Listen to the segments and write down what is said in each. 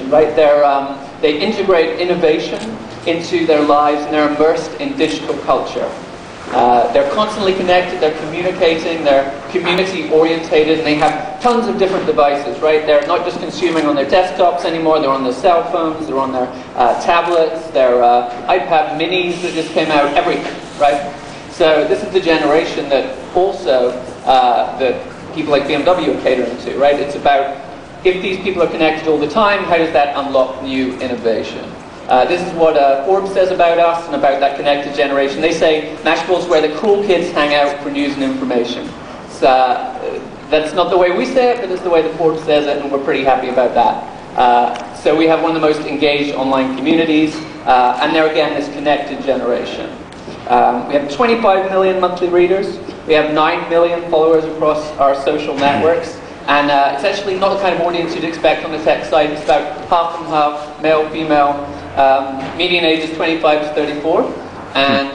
generation, right? They integrate innovation into their lives, and they're immersed in digital culture. They're constantly connected, they're communicating, they're community-orientated, and they have tons of different devices, right? They're not just consuming on their desktops anymore, they're on their cell phones, they're on their tablets, their iPad minis that just came out, everything, right? So this is the generation that also that people like BMW are catering to, right? It's about, if these people are connected all the time, how does that unlock new innovation? This is what Forbes says about us and about that connected generation. They say Mashable is where the cool kids hang out for news and information. So, that's not the way we say it, but it's the way that Forbes says it, and we're pretty happy about that. So we have one of the most engaged online communities, and they're again this connected generation. We have 25 million monthly readers. We have 9 million followers across our social networks. And it's actually not the kind of audience you'd expect on the tech side. It's about half and half, male, female. Median age is 25 to 34. And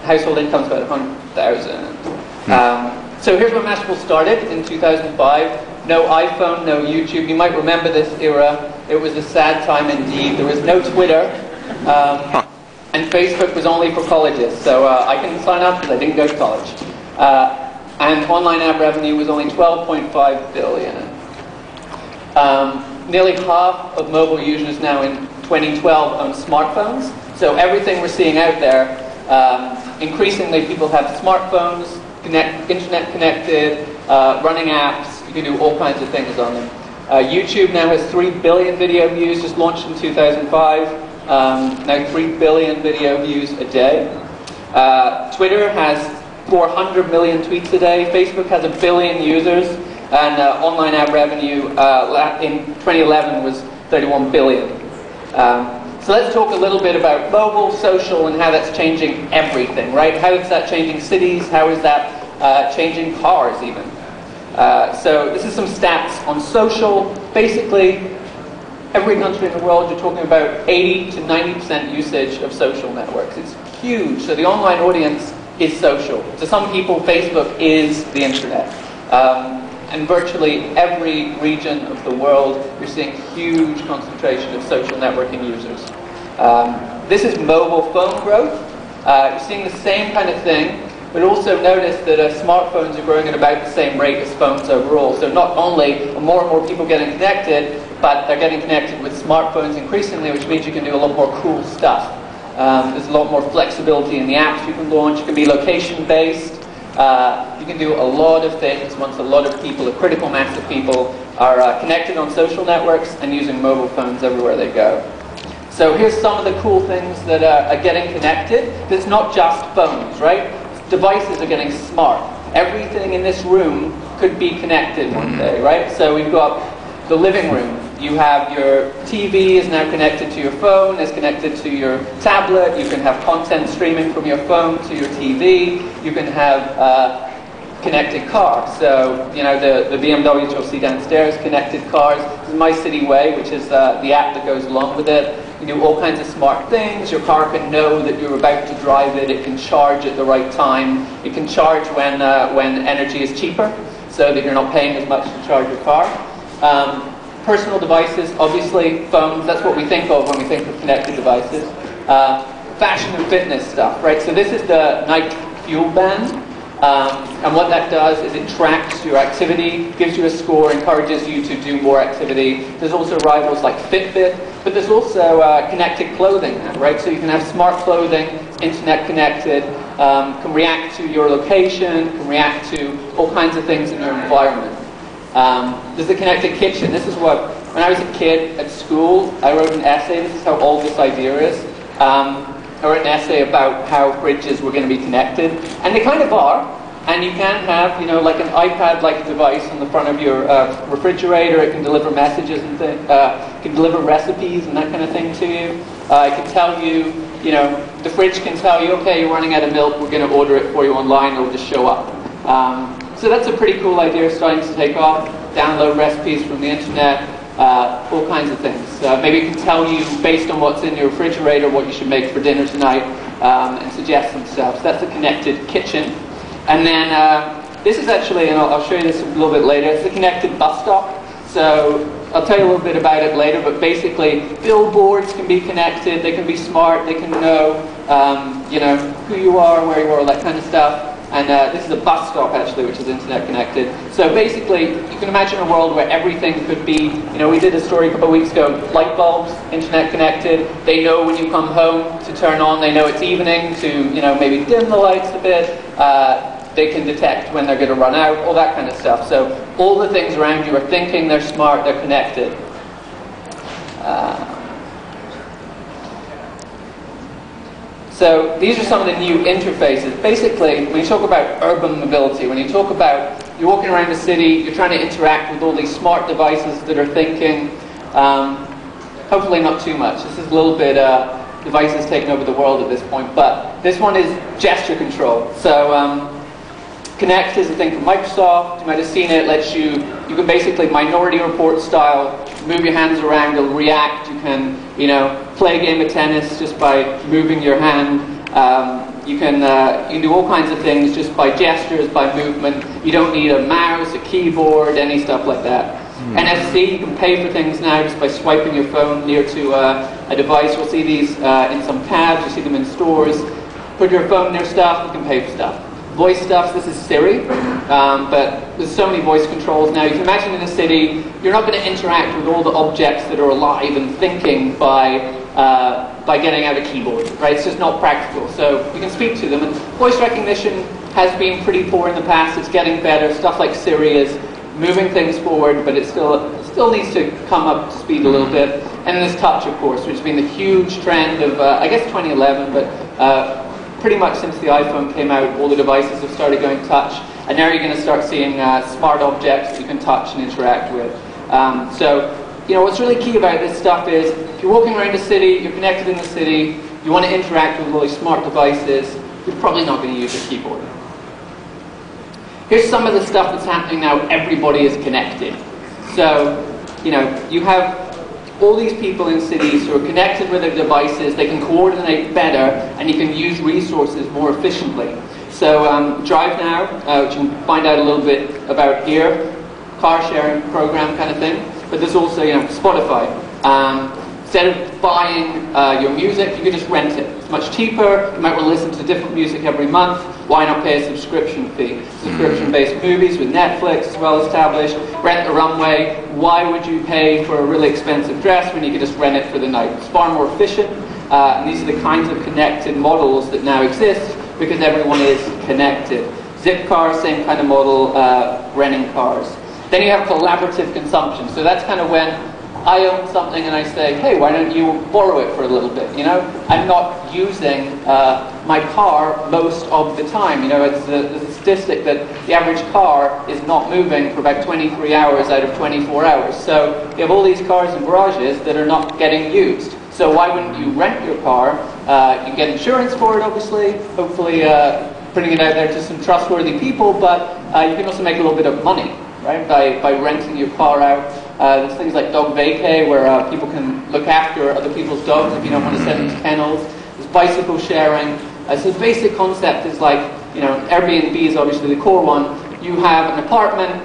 household income is about 100,000. So here's when Mashable started in 2005. No iPhone, no YouTube. You might remember this era. It was a sad time indeed. There was no Twitter. And Facebook was only for colleges. So I can sign up because I didn't go to college. And online ad revenue was only 12.5 billion. Nearly half of mobile users now in 2012 own smartphones. So everything we're seeing out there, increasingly people have smartphones, internet connected, running apps. You can do all kinds of things on them. YouTube now has 3 billion video views, just launched in 2005. Now 3 billion video views a day. Twitter has 400 million tweets a day. Facebook has 1 billion users, and online ad revenue in 2011 was 31 billion. So let's talk a little bit about mobile, social, and how that's changing everything, right? How is that changing cities? How is that changing cars even? So this is some stats on social. Basically, every country in the world, you're talking about 80 to 90% usage of social networks. It's huge. So the online audience is social. To some people, Facebook is the internet. And virtually every region of the world, you're seeing huge concentration of social networking users. This is mobile phone growth. You're seeing the same kind of thing, but also notice that smartphones are growing at about the same rate as phones overall. So not only are more and more people getting connected, but they're getting connected with smartphones increasingly, which means you can do a lot more cool stuff. There's a lot more flexibility in the apps you can launch. You can be location-based. You can do a lot of things once a lot of people, a critical mass of people, are connected on social networks and using mobile phones everywhere they go. So here's some of the cool things that are getting connected. It's not just phones, right? Devices are getting smart. Everything in this room could be connected one day, right? So we've got the living room. You have your TV is now connected to your phone, is connected to your tablet. You can have content streaming from your phone to your TV. You can have connected cars. So, you know, the BMWs you'll see downstairs, connected cars. This is My City Way, which is the app that goes along with it. You do all kinds of smart things. Your car can know that you're about to drive it. It can charge at the right time. It can charge when energy is cheaper, so that you're not paying as much to charge your car. Personal devices, obviously phones, that's what we think of when we think of connected devices. Fashion and fitness stuff, right? So this is the Nike Fuel Band, and what that does is it tracks your activity, gives you a score, encourages you to do more activity. There's also rivals like Fitbit, but there's also connected clothing now, right? So you can have smart clothing, internet connected, can react to your location, can react to all kinds of things in your environment. There's the connected kitchen. This is what, when I was a kid at school, I wrote an essay. This is how old this idea is. I wrote an essay about how fridges were going to be connected, and they kind of are. And you can have, you know, like an iPad-like device on the front of your refrigerator. It can deliver messages and things. It can deliver recipes and that kind of thing to you. It can tell you, you know, the fridge can tell you, okay, you're running out of milk. We're going to order it for you online. It'll just show up. So that's a pretty cool idea, starting to take off. Download recipes from the internet, all kinds of things. Maybe it can tell you, based on what's in your refrigerator, what you should make for dinner tonight, and suggest some stuff. So that's a connected kitchen. And then this is actually, and I'll show you this a little bit later, it's a connected bus stop. So I'll tell you a little bit about it later, but basically billboards can be connected, they can be smart, they can know, who you are, where you are, all that kind of stuff. And this is a bus stop, actually, which is internet connected. So basically, you can imagine a world where everything could be, we did a story a couple of weeks ago, light bulbs, internet connected. They know when you come home to turn on, they know it's evening to, maybe dim the lights a bit. They can detect when they're going to run out, all that kind of stuff. So all the things around you are thinking, they're smart, they're connected. So these are some of the new interfaces. Basically, when you talk about urban mobility, when you talk about you're walking around the city, you're trying to interact with all these smart devices that are thinking, hopefully not too much. This is a little bit devices taking over the world at this point, but this one is gesture control. So Connect is a thing from Microsoft. You might have seen it. Lets you can basically Minority Report style move your hands around. It'll react. You can play a game of tennis just by moving your hand. You can do all kinds of things just by gestures, by movement. You don't need a mouse, a keyboard, any stuff like that. NFC, you can pay for things now just by swiping your phone near to a device. You'll see these in some cabs. You see them in stores. Put your phone near stuff. You can pay for stuff. Voice stuff, this is Siri, but there's so many voice controls now. You can imagine in a city, you're not going to interact with all the objects that are alive and thinking by getting out a keyboard, right? It's just not practical. So you can speak to them, and voice recognition has been pretty poor in the past. It's getting better. Stuff like Siri is moving things forward, but it still needs to come up to speed a little bit. And then there's touch, of course, which has been the huge trend of, I guess, 2011, but pretty much since the iPhone came out, all the devices have started going touch, and now you're going to start seeing smart objects that you can touch and interact with. What's really key about this stuff is, if you're walking around a city, you're connected in the city, you want to interact with all these smart devices, you're probably not going to use a keyboard. Here's some of the stuff that's happening now. Everybody is connected. So, you have all these people in cities who are connected with their devices. They can coordinate better, and you can use resources more efficiently. So Drive Now, which you can find out a little bit about here, car sharing program kind of thing. But there's also Spotify. Instead of buying your music, you can just rent it. It's much cheaper. You might want to listen to different music every month. Why not pay a subscription fee? Subscription-based movies with Netflix is well established. Rent the runway. Why would you pay for a really expensive dress when you could just rent it for the night? It's far more efficient. And these are the kinds of connected models that now exist because everyone is connected. Zipcar, same kind of model, renting cars. Then you have collaborative consumption. So that's kind of when I own something and I say, hey, why don't you borrow it for a little bit, I'm not using my car most of the time. It's a statistic that the average car is not moving for about 23 hours out of 24 hours. So you have all these cars in garages that are not getting used. So why wouldn't you rent your car? You get insurance for it, obviously, hopefully putting it out there to some trustworthy people, but you can also make a little bit of money, right, by renting your car out. There's things like dog vacay, where people can look after other people's dogs if you don't want to send them to kennels. There's bicycle sharing. So the basic concept is like, Airbnb is obviously the core one. You have an apartment,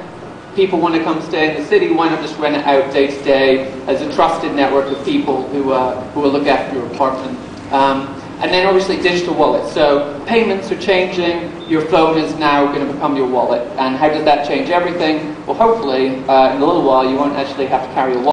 people want to come stay in the city, why not just rent it out day to day as a trusted network of people who will look after your apartment. And then obviously digital wallets. So payments are changing. Your phone is now going to become your wallet. And how does that change everything? Well, hopefully, in a little while, you won't actually have to carry a wallet.